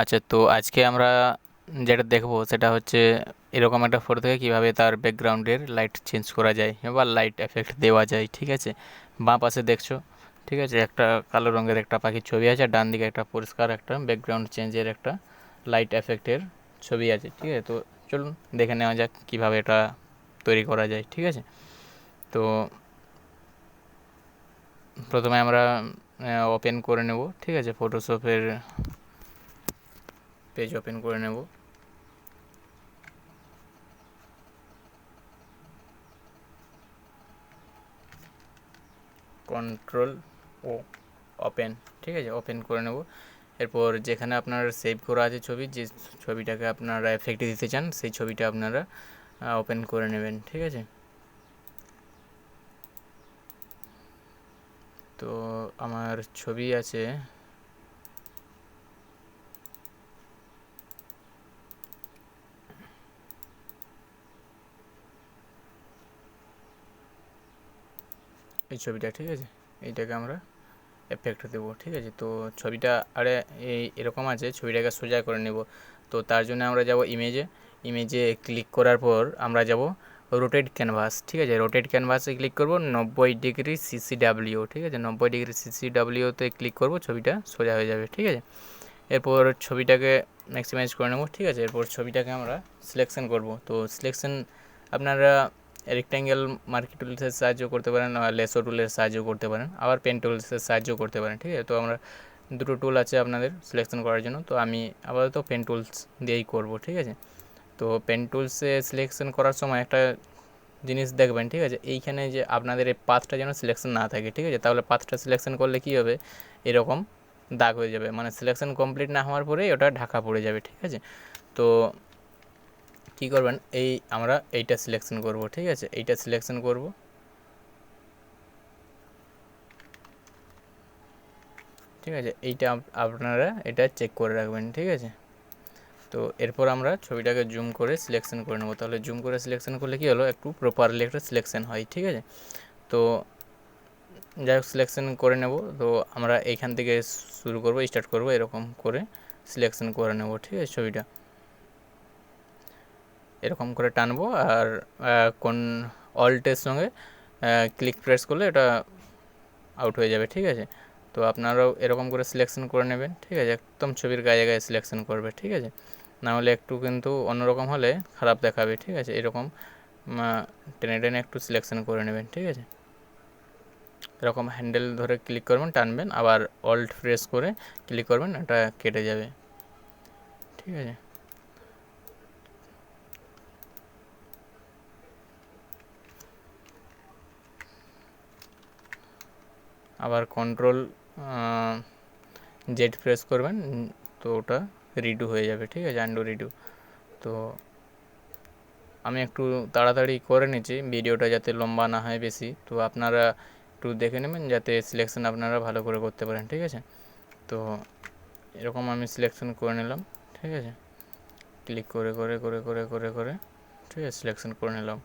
আচ্ছা, তো আজকে আমরা যেটা দেখব সেটা হচ্ছে এরকম একটা ফটো থেকে কিভাবে তার ব্যাকগ্রাউন্ডের লাইট চেঞ্জ করা যায় বা লাইট এফেক্ট দেওয়া যায়। ঠিক আছে, বাঁ পাশে দেখছো, ঠিক আছে, একটা কালো রঙের একটা পাখির ছবি আছে, আর ডান দিকে একটা পরিষ্কার একটা ব্যাকগ্রাউন্ড চেঞ্জের একটা লাইট এফেক্টের ছবি আছে। ঠিক আছে, তো চলুন দেখে নেওয়া যাক কিভাবে এটা তৈরি করা যায়। ঠিক আছে, তো প্রথমে আমরা ওপেন করে নেব। ঠিক আছে, ফটোশপের পেজ ওপেন করে নেব। কন্ট্রোল ও ওপেন, ঠিক আছে, ওপেন করে নেব। এরপর যেখানে আপনার সেভ করা আছে ছবি, যে ছবিটাকে আপনারা এফেক্ট দিতে চান সেই ছবিটা আপনারা ওপেন করে নেবেন। ঠিক আছে, তো আমার ছবি আছে, এই ছবিটা। ঠিক আছে, এইটাকে আমরা এফেক্ট দেবো। ঠিক আছে, তো ছবিটা আরে এরকম আছে, ছবিটাকে সোজা করে নেব। তো তার জন্য আমরা যাব ইমেজে, ইমেজে ক্লিক করার পর আমরা যাব রোটেট ক্যানভাস। ঠিক আছে, রোটেট ক্যানভাসে ক্লিক করব 90 ডিগ্রি CCW। ঠিক আছে, 90 ডিগ্রি CCWতে ক্লিক করব, ছবিটা সোজা হয়ে যাবে। ঠিক আছে, এরপর ছবিটাকে ম্যাক্সিমাইজ করে নেব। ঠিক আছে, এরপর ছবিটাকে আমরা সিলেকশন করব। তো সিলেকশন আপনারা রেক্ট্যাঙ্গেল মার্কি টুলসের সাহায্য করতে পারেন, লেসো টুলের সাহায্য করতে পারেন, আবার পেন টুলসের সাহায্য করতে পারেন। ঠিক আছে, তো আমরা দুটো টুল আছে আপনাদের সিলেকশন করার জন্য, তো আমি আপাতত পেন টুলস দিয়েই করব। ঠিক আছে, তো পেন টুলসে সিলেকশন করার সময় একটা জিনিস দেখবেন। ঠিক আছে, এইখানে যে আপনাদের এই পাথটা যেন সিলেকশন না থাকে। ঠিক আছে, তাহলে পাথটা সিলেকশন করলে কী হবে, এরকম দাগ হয়ে যাবে, মানে সিলেকশন কমপ্লিট না হওয়ার পরেই ওটা ঢাকা পড়ে যাবে। ঠিক আছে, তো কী করবেন, এই আমরা এইটা সিলেকশন করব। ঠিক আছে, এইটা সিলেকশন করব। ঠিক আছে, এইটা আপনারা এটা চেক করে রাখবেন। ঠিক আছে, তো এরপর আমরা ছবিটাকে জুম করে সিলেকশন করে নেব। তাহলে জুম করে সিলেকশন করলে কী হলো, একটু প্রপারলি একটা সিলেকশন হয়। ঠিক আছে, তো যাই হোক সিলেকশন করে নেব। তো আমরা এইখান থেকে শুরু করব, স্টার্ট করব, এরকম করে সিলেকশন করে নেব। ঠিক আছে, ছবিটা এরকম করে টানবো, আর কোন অল্টের সঙ্গে ক্লিক প্রেস করলে এটা আউট হয়ে যাবে। ঠিক আছে, তো আপনারাও এরকম করে সিলেকশন করে নেবেন। ঠিক আছে, একদম ছবির গায়ে গায়ে সিলেকশন করবে। ঠিক আছে, নাহলে একটু কিন্তু অন্যরকম হলে খারাপ দেখাবে। ঠিক আছে, এরকম টেনে টেনে একটু সিলেকশন করে নেবেন। ঠিক আছে, এরকম হ্যান্ডেল ধরে ক্লিক করবেন, টানবেন, আবার অল্ট প্রেস করে ক্লিক করবেন, এটা কেটে যাবে। ঠিক আছে, আবার কন্ট্রোল জেড প্রেস করবেন, তো ওটা রিডু হয়ে যাবে। ঠিক আছে, আন্ডু রিডু। তো আমি একটু তাড়াতাড়ি করে নিচ্ছি ভিডিওটা, যাতে লম্বা না হয় বেশি, তো আপনারা একটু দেখে নেবেন যাতে সিলেকশন আপনারা ভালো করে করতে পারেন। ঠিক আছে, তো এরকম আমি সিলেকশন করে নিলাম। ঠিক আছে, ক্লিক করে করে করে করে করে করে ঠিক আছে, সিলেকশন করে নিলাম।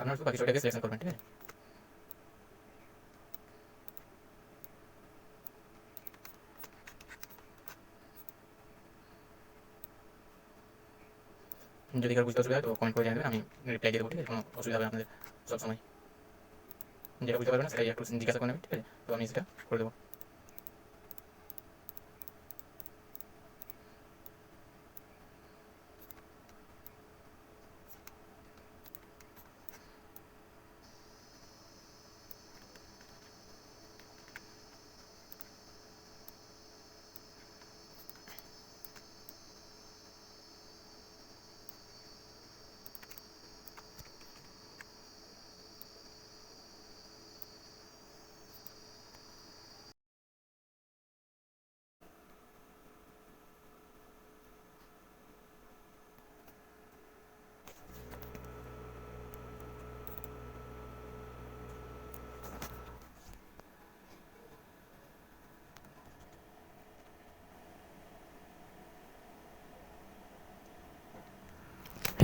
আপনারা শুধু বাকি ছবিটাকে সিলেকশন করবেন। ঠিক আছে, যদি কারো বুঝতে অসুবিধা হয় তো কমেন্ট করে জানাবেন, আমি রিপ্লাই দিয়ে দেবো। ঠিক আছে, কোনো অসুবিধা হবে আপনাদের সবসময়, যেটা বুঝতে পারবেন না সেটাই একটু জিজ্ঞাসা করে নেবেন। ঠিক আছে, তো আমি সেটা করে দেবো।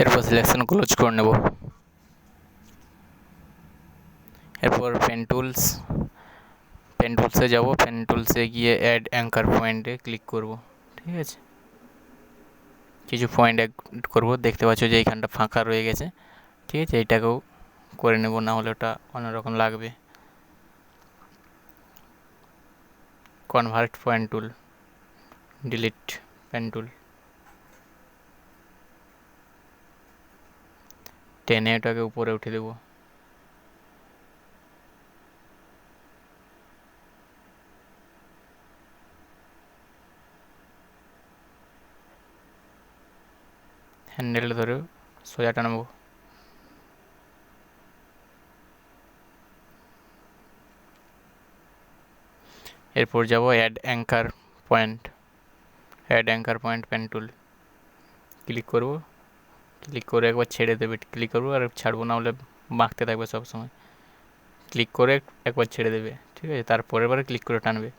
এরপর সিলেকশন ক্লোজ করে নেব। এরপর পেন টুলসে যাব, পেন টুলসে গিয়ে অ্যাড অ্যাঙ্কার পয়েন্টে ক্লিক করব। ঠিক আছে, কিছু পয়েন্ট অ্যাড করব, দেখতে পাচ্ছ যে এইখানটা ফাঁকা রয়ে গেছে। ঠিক আছে, এইটাকেও করে নেব, না হলে ওটা অন্যরকম লাগবে। Convert point tool, delete pen tool, টেনে এটাকে উপরে উঠে দেব। হ্যান্ডেল ধরে সোজা টানবো। এরপর যাব add anchor point pen tool, click করব। ক্লিক করে একবার ছেড়ে দেবে, ক্লিক করবো আর ছাড়বো, না হলে বাঁকতে থাকবে সবসময়। ক্লিক করে একবার ছেড়ে দেবে। ঠিক আছে, তারপরের বারে ক্লিক করে টানবে।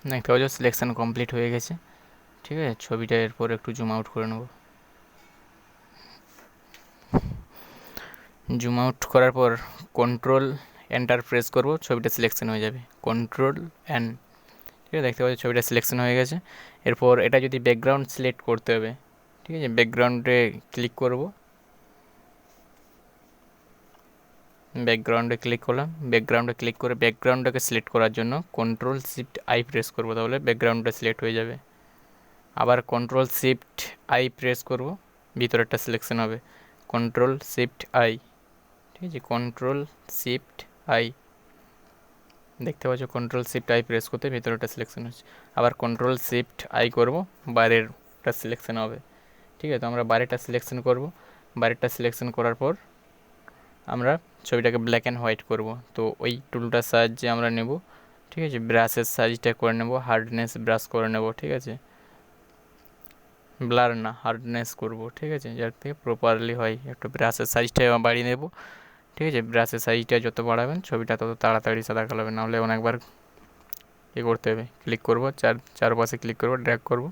দেখতে পাচ্ছ সিলেকশান কমপ্লিট হয়ে গেছে। ঠিক আছে, ছবিটা এরপর একটু জুম আউট করে নেব। জুম আউট করার পর কন্ট্রোল এন্টার প্রেস করব, ছবিটা সিলেকশন হয়ে যাবে। Control N. ঠিক আছে, দেখতে পাচ্ছ ছবিটা সিলেকশন হয়ে গেছে। এরপর এটা যদি ব্যাকগ্রাউন্ড সিলেক্ট করতে হবে। ঠিক আছে, ব্যাকগ্রাউন্ডে ক্লিক করব। ব্যাকগ্রাউন্ডে ক্লিক করলাম, ব্যাকগ্রাউন্ডে ক্লিক করে ব্যাকগ্রাউন্ডটাকে সিলেক্ট করার জন্য কন্ট্রোল শিফট আই প্রেস করব, তাহলে ব্যাকগ্রাউন্ডটা সিলেক্ট হয়ে যাবে। আবার কন্ট্রোল শিফট আই প্রেস করব, ভিতরেরটা সিলেকশন হবে। Control shift I. ঠিক আছে, কন্ট্রোল শিফট আই, দেখতে পাচ্ছ কন্ট্রোল শিফট আই প্রেস করতে ভিতরেরটা সিলেকশন হচ্ছে। আবার কন্ট্রোল শিফট আই করব, বাইরেরটা সিলেকশন হবে। ঠিক আছে, তো আমরা বাইরেরটা সিলেকশন করব। বাইরেরটা সিলেকশন করার পর আমরা ছবিটাকে ব্ল্যাক অ্যান্ড হোয়াইট করব। তো ওই টুলটার সাহায্যে আমরা নেব। ঠিক আছে, ব্রাশের সাইজটা করে নেব, হার্ডনেস ব্রাশ করে নেব। ঠিক আছে, ব্লার না, হার্ডনেস করব। ঠিক আছে, যার থেকে প্রপারলি হয়। একটু ব্রাশের সাইজটা বাড়িয়ে নেব। ঠিক আছে, ব্রাশের সাইজটা যত বাড়াবেন ছবিটা তত তাড়াতাড়ি সাদা কালো হবে, নাহলে অনেকবার করতে হবে। ক্লিক করব, চারপাশে ক্লিক করব, ড্র্যাগ করব,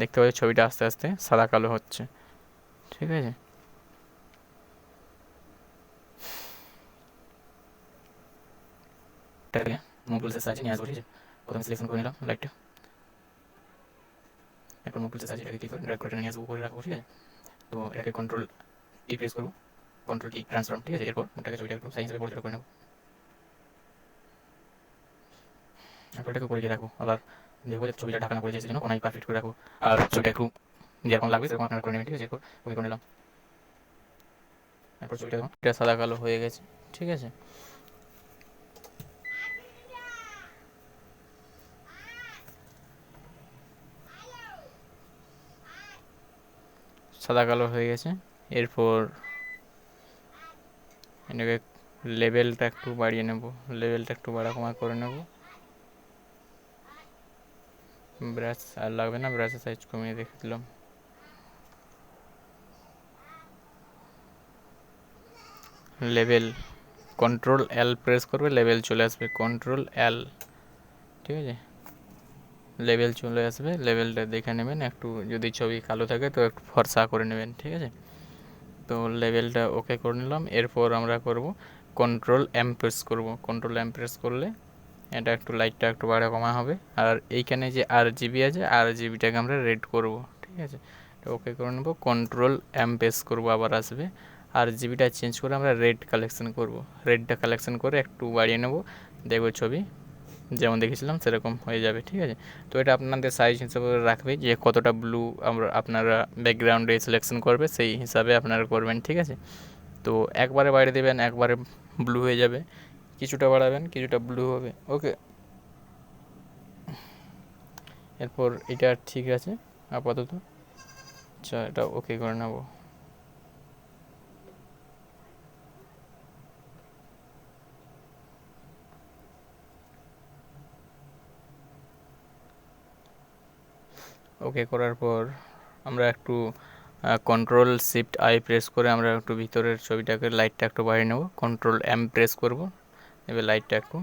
দেখতে পাচ্ছি ছবিটা আস্তে আস্তে সাদা কালো হচ্ছে। ঠিক আছে, এটাকে মুভগুলোর সাহায্যে নিয়ে আসবো। ঠিক আছে, প্রথমে সিলেকশন করে নিলাম লাইটটা, এরপর মুভগুলোর সাহায্যে এটাকে ক্লিক করে ড্র্যাগ করে নিয়ে আসবো, উপরে রাখবো। ঠিক আছে, তো এটাকে কন্ট্রোল ই প্রেস করবো, কন্ট্রোল ই ট্রান্সফর্ম। ঠিক আছে, এরপর ওটাকে ছবিটা একটু সাইজ হিসেবে পরিষ্কার করে নেবো। এরপর এটাকে উপরে গিয়ে রাখবো, আবার দেখবো যে ছবিটা ঢাকা না পড়ে যায়, সেজন্য কোনায় পারফেক্ট করে রাখবো। আর ছবিটা একটু যেরকম লাগবে সেরকম আপনারা করে নেবেন। ঠিক আছে, এরপর ওকে করে নিলাম। এরপর ছবিটা দেখুন, এটা সাদা কালো হয়ে গেছে। ঠিক আছে, সাদা কালো হয়ে গেছে। এরপর এটাকে লেভেলটা একটু বাড়িয়ে নেব, লেভেলটা একটু বাড়া কমা করে নেব। ব্রাশ আর লাগবে না, ব্রাশের সাইজ কমিয়ে রেখে দিলাম। লেভেল, কন্ট্রোল এল প্রেস করবে, লেভেল চলে আসবে। কন্ট্রোল এল। ঠিক আছে, লেভেল চলে আসবে, লেভেলটা দেখে নেবেন। একটু যদি ছবি কালো থাকে তো একটু ফর্সা করে নেবেন। ঠিক আছে, তো লেভেলটা ওকে করে নিলাম। এরপর আমরা করব কন্ট্রোল এম প্রেস করব। কন্ট্রোল এম প্রেস করলে এটা একটু লাইটটা একটু বাড়া কমা হবে। আর এইখানে যে আর জিবি আছে, আর জিবিটাকে আমরা রেড করব। ঠিক আছে, তো ওকে করে নেব, কন্ট্রোল এম প্রেস করব, আবার আসবে। আর জিবিটা চেঞ্জ করে আমরা রেড কালেকশন করব। রেডটা কালেকশন করে একটু বাড়িয়ে নেব, দেখব ছবি যেমন দেখেছিলাম সেরকম হয়ে যাবে, ঠিক আছে। তো এটা আপনাদের সাইজ হিসেবে রাখবে যে কতটা ব্লু আপনারা ব্যাকগ্রাউন্ডে সিলেকশন করবে সেই হিসাবে আপনারা করবেন, ঠিক আছে। তো একবারে বাইরে দেবেন, একবারে ব্লু হয়ে যাবে, কিছুটা বাড়াবেন, কিছুটা ব্লু হবে, ওকে। এরপর এটা ঠিক আছে আপাতত। আচ্ছা, এটা ওকে করে নেব। ওকে করার পর আমরা একটু কন্ট্রোল শিফট আই প্রেস করে আমরা একটু ভিতরের ছবিটাকে লাইটটা একটু বাড়িয়ে নেব, কন্ট্রোল এম প্রেস করব, এবার লাইটটা একটু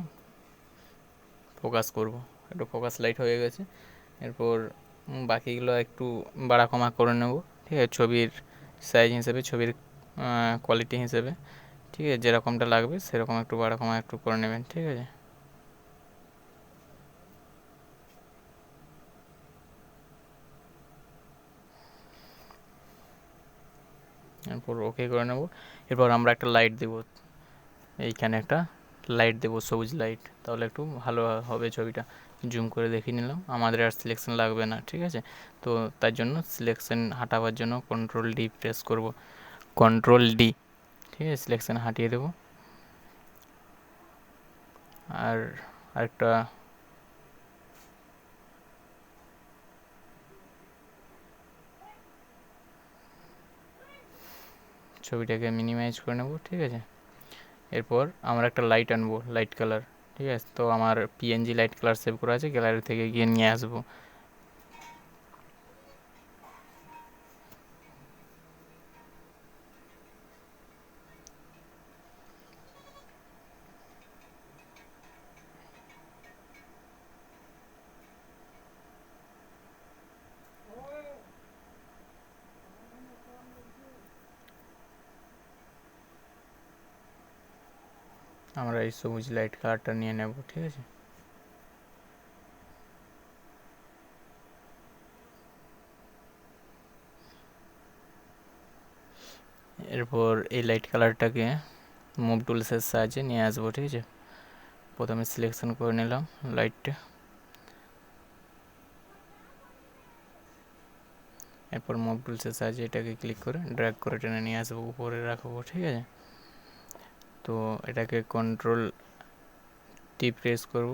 ফোকাস করব, একটু ফোকাস লাইট হয়ে গেছে। এরপর বাকিগুলো একটু বাড়া কমা করে নেব, ঠিক আছে, ছবির সাইজ হিসেবে, ছবির কোয়ালিটি হিসেবে, ঠিক আছে, যেরকমটা লাগবে সেরকম একটু বাড়া কমা একটু করে নেবেন, ঠিক আছে। এরপর ওকে করে নেব। এরপর আমরা একটা লাইট দেব, এইখানে একটা লাইট দেব, সবুজ লাইট, তাহলে একটু ভালো হবে ছবিটা। জুম করে দেখিয়ে নিলাম, আমাদের আর সিলেকশন লাগবে না, ঠিক আছে। তো তার জন্য সিলেকশন হাঁটাবার জন্য কন্ট্রোল ডি প্রেস করব, কন্ট্রোল ডি, ঠিক আছে, সিলেকশন হাঁটিয়ে দেব। আর আরেকটা ছবিটাকে মিনিমাইজ করে নেব, ঠিক আছে। এরপর আমরা একটা লাইট আনবো, লাইট কালার, ঠিক আছে। তো আমার পিএনজি লাইট কালার সেভ করা আছে, গ্যালারি থেকে গিয়ে নিয়ে আসবো। আমরা এই সবুজ লাইট কালারটা নিয়ে নেব, ঠিক আছে। এরপর এই লাইট কালারটাকে মুভ টুলসের সাহায্যে নিয়ে আসবো, ঠিক আছে। প্রথমে সিলেকশন করে নিলাম লাইটটা, এরপর মুভ টুলসের সাহায্যে এটাকে ক্লিক করে ড্র্যাগ করে টেনে নিয়ে আসবো, উপরে রাখবো, ঠিক আছে। তো এটাকে কন্ট্রোল টি প্রেস করব,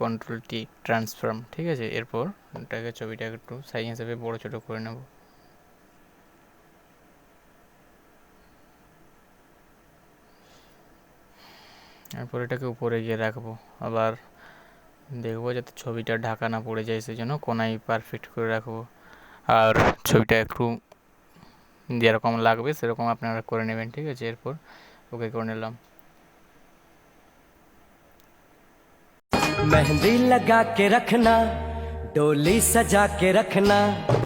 কন্ট্রোল টি ট্রান্সফর্ম, ঠিক আছে। এরপর এটাকে ছবিটাকে একটু সাইজ হিসেবে বড় ছোট করে নেব। এরপর এটাকে উপরে গিয়ে রাখবো, আবার দেখবো যাতে ছবিটা ঢাকা না পড়ে যায়, সেই জন্য কোনায় পারফেক্ট করে রাখবো। আর ছবিটা একটু যেরকম লাগবে সেরকম আপনারা করে নেবেন, ঠিক আছে। এরপর ওকে করে নিলাম। मेहंदी लगा के रखना, डोली सजा के रखना।